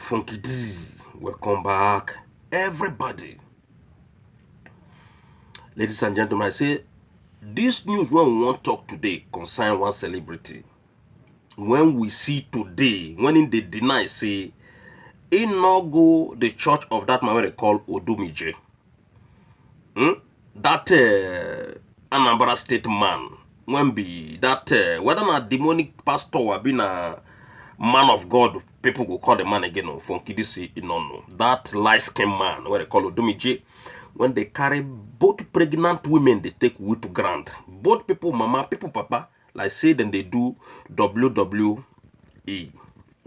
Funky D, welcome back, everybody. Ladies and gentlemen, I say this news when we want to talk today concern one celebrity. When we see today, when in they deny, say, he not go the church of that man they call Odumije. That Anambra State man, when be that whether not demonic pastor or been a man of God, people go call the man again on Funky DC, no. That light-skinned man, where they call Odumije, when they carry both pregnant women, they take whip ground. Both people, mama, people, papa, like say then they do WWE.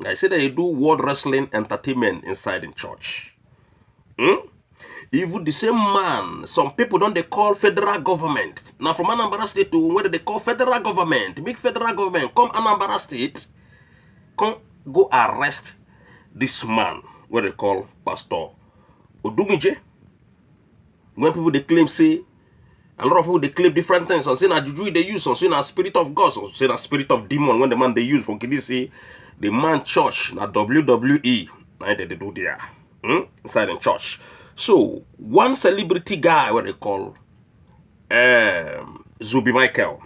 I say they do World Wrestling Entertainment inside in church. Even the same man, some people don't they call federal government. Now from Anambra State to where they call federal government, big federal government, come Anambra State, come go arrest this man, where they call Pastor Odumije. When people they claim say, a lot of people they claim different things. Some say na juju they use, some say na spirit of God, some say na spirit of demon. When the man they use for kiddy say the man church na WWE, now they do there inside in church. So one celebrity guy, what they call Zubi Michael,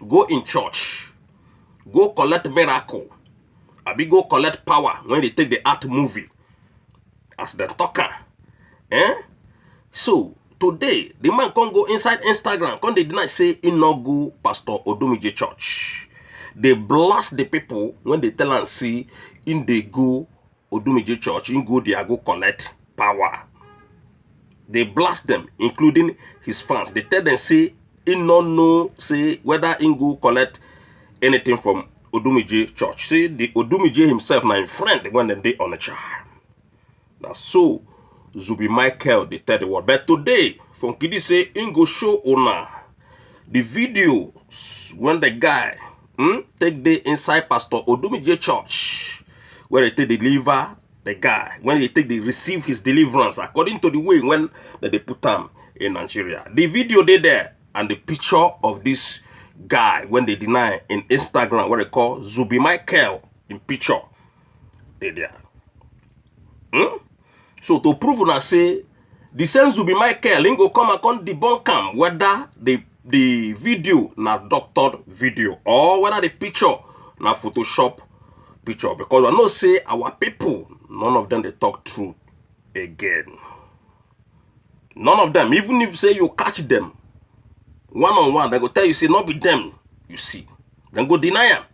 go in church, go collect miracle, abi go collect power when they take the art movie as the talker. So today the man can't go inside Instagram, can't they deny say he not go Pastor Odumije church. They blast the people when they tell and see in they go Odumije church, in go there go collect power. They blast them, including his fans. They tell them say he not know say whether he go collect anything from Odumije church. Say the Odumije himself now in friend when they on a chair. Now so Zubi Michael they tell the world. But today, Funky D say he go show owner the video when the guy take the inside Pastor Odumije church where they deliver the guy, when they receive his deliverance according to the way when they put him in Nigeria. The video they there and the picture of this guy when they deny in Instagram what they call Zubi Michael in picture they there. So to prove una say the same Zubi Michael he go come and come debunk him whether the video na doctored video or whether the picture na Photoshop picture, because I know say our people, none of them they talk truth again. None of them, even if say you catch them one-on-one, they go tell you say not be them you see. Then go deny them.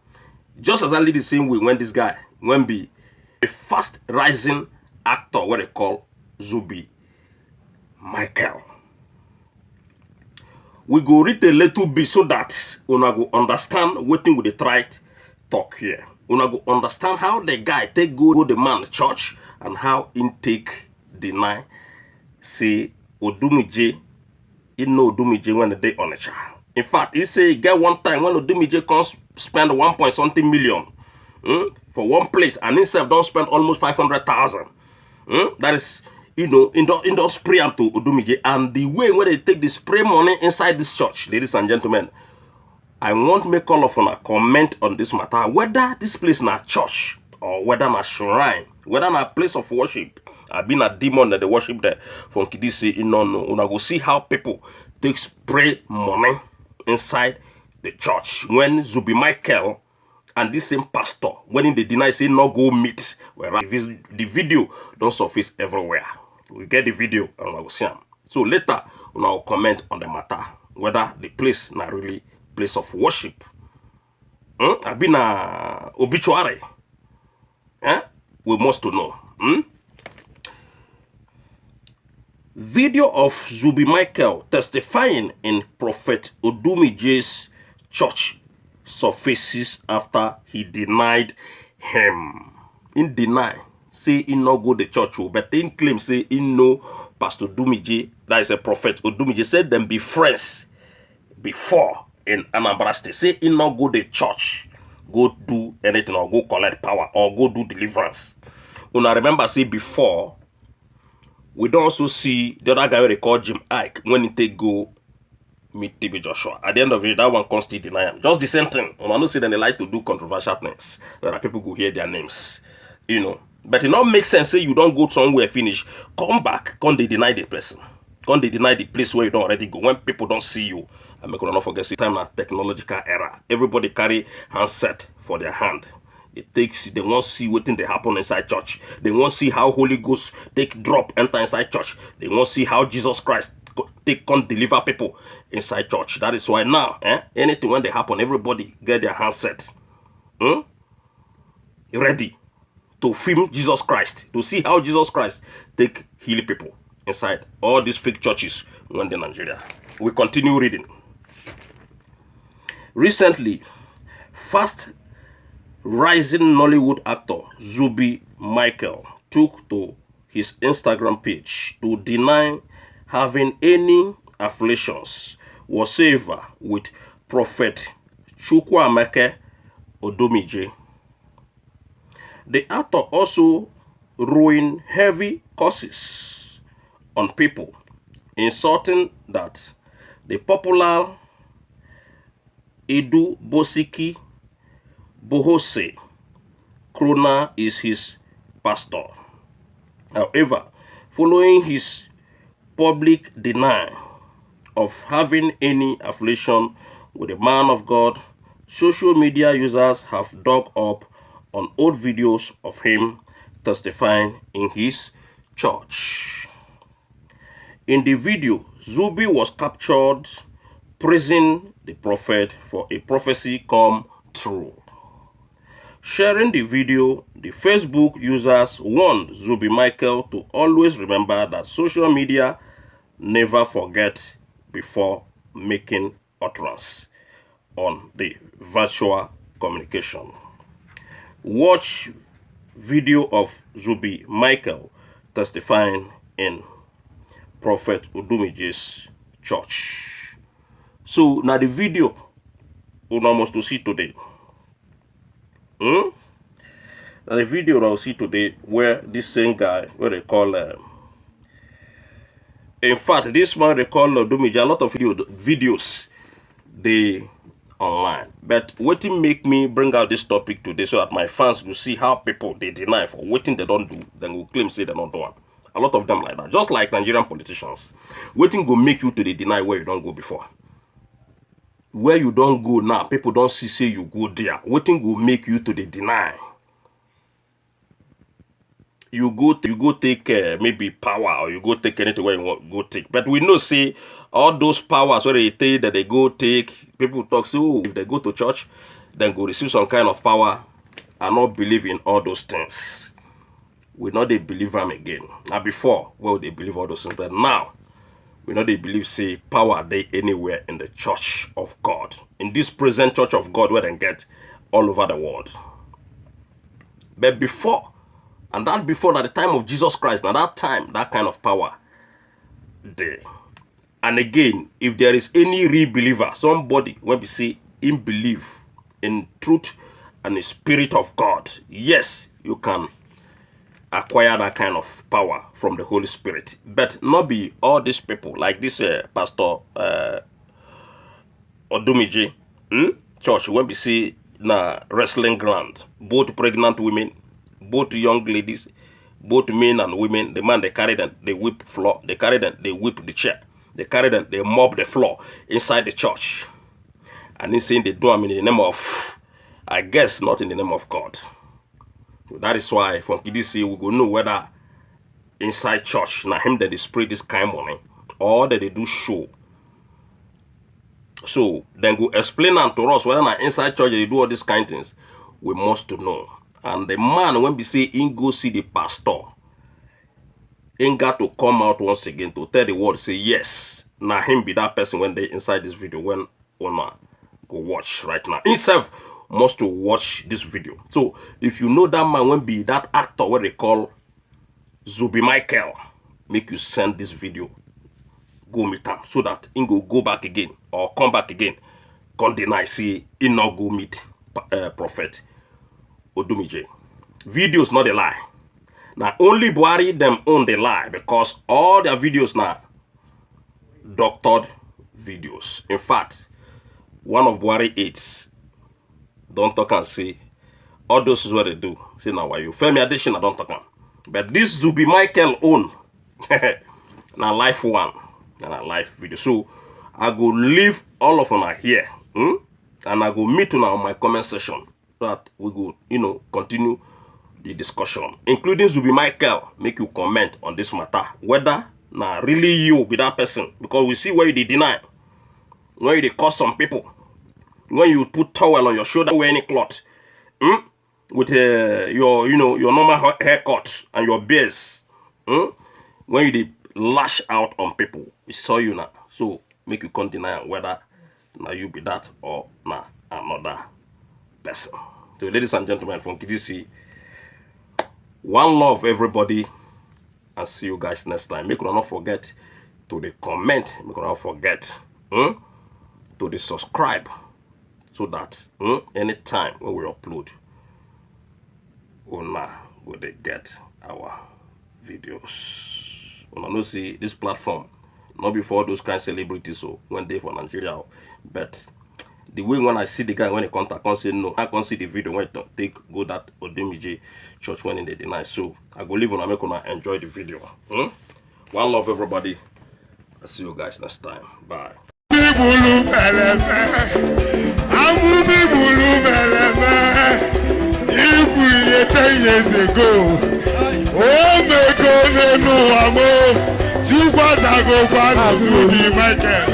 Just exactly the same way when this guy when be a fast rising actor what they call Zubi Michael. We go read a little bit so that una go understand what thing we dey try talk here. Una go understand how the guy take go the man church and how he take deny say Odumije, he know Odumije when they on a child. In fact, he say get one time when Odumije comes spend 1 point something million for one place and himself don't spend almost 500,000. That is, you know, in the spray to Odumije, and the way where they take the spray money inside this church, ladies and gentlemen, I want to make all of you comment on this matter, whether this place na church or whether na shrine, whether na place of worship. I've been a demon that they worship there. Funky D say, no, una go see how people take spray money inside the church. When Zubi Michael and this same pastor, when they deny say no go meet, whereas the video don't surface everywhere. We get the video and I will see them. So later, we will comment on the matter, whether the place na really place of worship. I've been a obituary. We must to know. Video of Zubi Michael testifying in Prophet Odumije's church surfaces after he denied him. In deny, say he no go the church, but in claim say he know Pastor Odumije, that is a Prophet Odumije, said them be friends before in Anambra State. Say he no go the church, go do anything or go collect power or go do deliverance. Una remember say before, we don't also see the other guy they call Jim Ike when he take go meet TB Joshua. At the end of it, that one constantly deny him. Just the same thing. I know say that they like to do controversial things where people go hear their names. You know, But it not make sense say you don't go somewhere finish, come back, come they deny the person. Come they deny the place where you don't already go. When people don't see you, I make not forget the time na technological era. Everybody carry handset for their hand. It takes, they won't see what thing they happen inside church. They won't see how Holy Ghost take drop enter inside church. They won't see how Jesus Christ take on deliver people inside church. That is why now, anything when they happen, everybody get their handset. Ready to film Jesus Christ, to see how Jesus Christ take heal people inside all these fake churches when they're in Nigeria. We continue reading. Recently, fast rising Nollywood actor Zubby Michael took to his Instagram page to deny having any affiliations whatsoever with Prophet Chukwuemeka Odumije. The actor also ruined heavy curses on people, insulting that the popular Edu Bosiki Bohose Krona is his pastor. However, following his public denial of having any affiliation with the man of God, social media users have dug up on old videos of him testifying in his church. In the video, Zubby was captured praising the prophet for a prophecy come true. Sharing the video, the Facebook users warned Zubby Michael to always remember that social media never forget before making utterance on the virtual communication. Watch video of Zubby Michael testifying in Prophet Odumije's church. So now the video we must to see today. Now the video I'll see today where this same guy, where they call in fact this man they call Odumije, a lot of videos they online. But what make me bring out this topic today so that my fans will see how people they deny for waiting they don't do, then will claim say they don't do it. A lot of them like that. Just like Nigerian politicians. Waiting go make you to the deny where you don't go before. Where you don't go now, people don't see say you go there. Waiting go make you to the deny. You go take maybe power, or you go take anything where you want go take. But we know say all those powers where they take that they go take, people talk say, oh, if they go to church, then go receive some kind of power and not believe in all those things. We know they believe them again. Now before, well, they believe all those things, but now we know they believe say power they anywhere in the church of God. In this present church of God where they get all over the world. But before, and that before at the time of Jesus Christ, now that time, that kind of power there. And again, if there is any real believer, somebody when we say in belief in truth and the spirit of God, yes, you can acquire that kind of power from the Holy Spirit. But not be all these people like this Pastor Odumije church when we see na wrestling ground, both pregnant women, both young ladies, both men and women. The man they carry them, they whip floor, they carry them, they whip the chair, they carry them, they mop the floor inside the church. And he's saying they do them in the name of, I guess not in the name of God. That is why from KDC we go know whether inside church now him that they spray this kind of money or that they do show. So then go explain them to us whether now inside church they do all these kind of things. We must to know. And the man when we say in go see the pastor, ain't got to come out once again to tell the world say yes. Now him be that person when they inside this video when owner go watch right now. Himself must to watch this video. So if you know that man when be that actor what they call Zubby Michael, make you send this video, go meet him so that he go back again or come back again, come deny say he not go meet Prophet Odumije. Videos not a lie. Now only Buhari them own the lie because all their videos now doctored videos. In fact, one of Buhari aides don't talk and say All those is what they do. See now why you Femi Addition, I don't talk on. But this Zubi Michael own. Now live one. And a live video. So I go leave all of them here. And I go meet on my comment section. So that we go, continue the discussion. Including Zubi Michael. Make you comment on this matter. Whether now really you be that person. Because we see where you deny. Where you cause some people. When you put towel on your shoulder, wear any cloth. With your normal haircut and your beards. When you lash out on people, we saw you now. So make you can't deny whether now you be that or now another person. So ladies and gentlemen from KDC, one love everybody, and see you guys next time. Make you not forget to the comment. Make you not forget to the subscribe, so that anytime when we upload, una go they get our videos. Una no see this platform, not before those kind of celebrities, so when they for Nigeria, but the way when I see the guy when he contact, I can't say no, I can't see the video when they take go that Odemije church when they deny. So I go leave on make una enjoy the video. One love everybody. I'll see you guys next time. Bye. Years ago, oh my God, no amo. 2 years ago, Zubi Michael.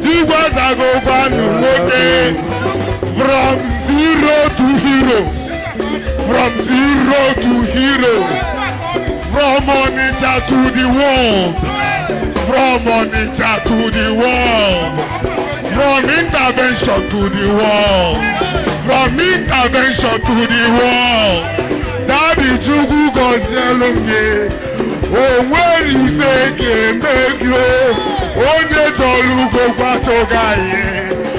2 years ago, from zero to hero, from zero to hero, from Onitsha to the world, from Onitsha to the world, from intervention to the world, from intervention to the world. Daddy Chukwu Gozielunge, oh where you make you, onye tolugo kwatogaye,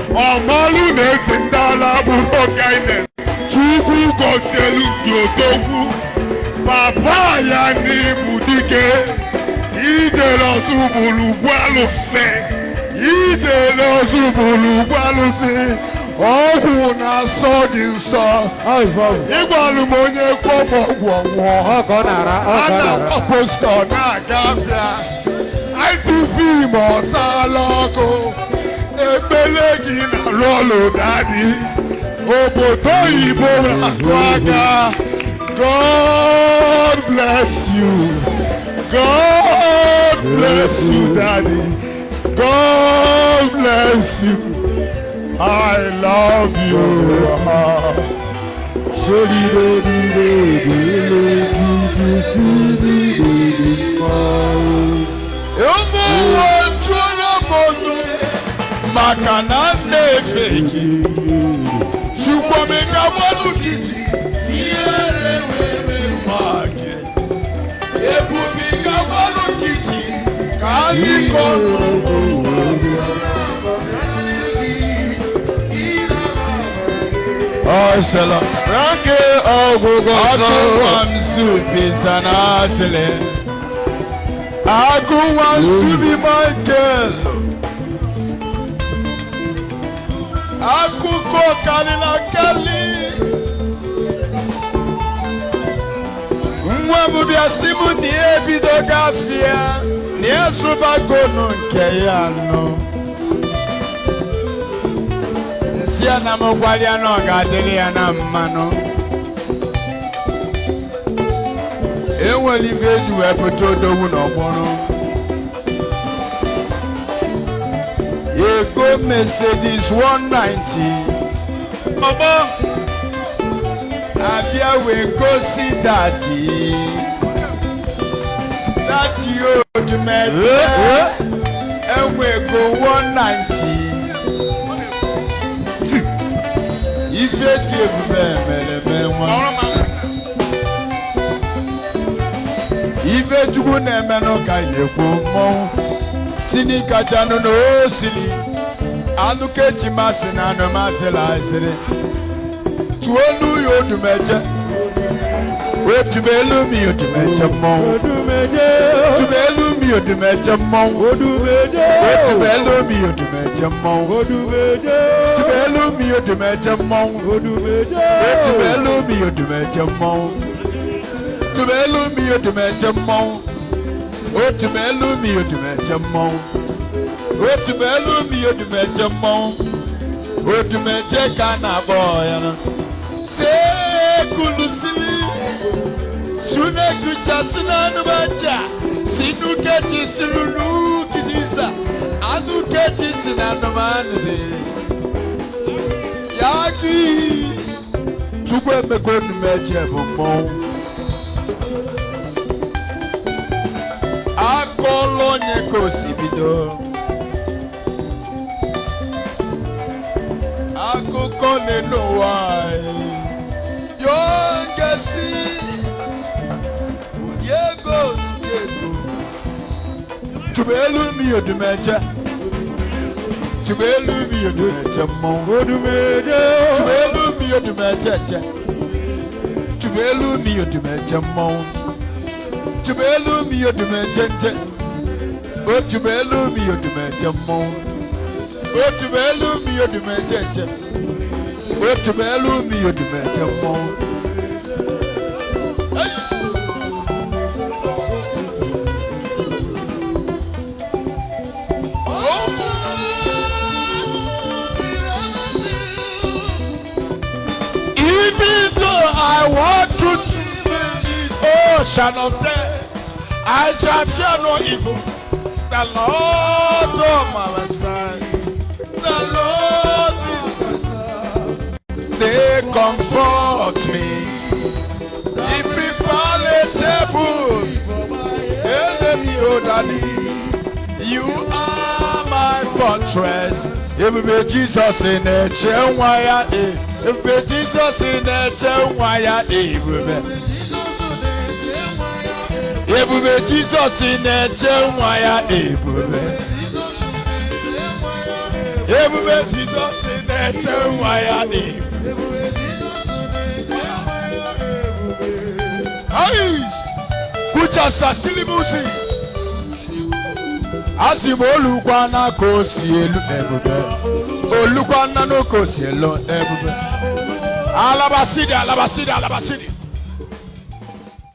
omalu nesindala buro kindness. Chukwu Gozielunge odogwu, papa ya ni budike, idelo subulu gwaluse, idelo subulu gwaluse. Oh, na so di so. Igbalu mo nye ko mo gwo. Ana apostle na gafia. I do fi mo saloko. Ebelegi na rolo daddy. Obodo ibo akwaga. God bless you. God bless you, daddy. God bless you. I love you. Makana nefeki Chukwameka walukiti Yere wewe wake Ebubika walukiti Kaniko Sela Ranke Aguwan Zubi Sanasele Aguwan Zubi Michael Akuko Kalina Kali Mwamu biasimu ni ebido gafia Ni esubagono nkeyano Siana mogwaliano gadeliana mano Enweli veju epotodo wunobono Ego Mercedes 190 Baba Abia we go see daddy Daddy old man And we go 190 Ife di ebube meleme nwa Ife Chukwu na-eme n'ụka na-ekwu mmọnwụ Sini kachanu n'osili Anukechi masị na anụmasịla asịrị Tuolu ya odumeje Wetubelu mi odumeje mmọnwụ Tubelu mi mi odumeje mmon. Odumeje. Otubelu mi odumeje mmon. Odumeje. Otubelu mi odumeje mmon. Odumeje. Otubelu mi odumeje mmon. Otubelu mi odumeje mmon. Otubelu mi odumeje mmon. Otubelu mi odumeje mmon. Odumeje kana boy na. Se kulusili. Suneku chasuna nubacha. Sinukechi sirunu kijisa. Anukechi sinanumanzi. Yaki. Chukwe mekonu meche bumon. Akolo nyeko sibido. Akoko neno wai. Yongesi. Yego. Tubelu mi odumeje. Tubelu mi odumeje mon. Odumeje. Tubelu mi odumeje. Tubelu mi odumeje mon. Tubelu mi odumeje. O tubelu mi odumeje mon. O tubelu mi odumeje. O tubelu mi odumeje mon. I want to ocean of death. I shall fear no evil. The Lord on my side. The Lord is my side. They comfort me. He prepare a table. Enemy, oh daddy, you are my fortress. If be Jesus in a chair, why if be Jesus in a chair, why if be Jesus in a chair, why if be Jesus in a chair, why Aish, kucha sasilimusi. Asimolukwana kosi elu ebube. Olukwana no kosi elu ebube. Alabasidi.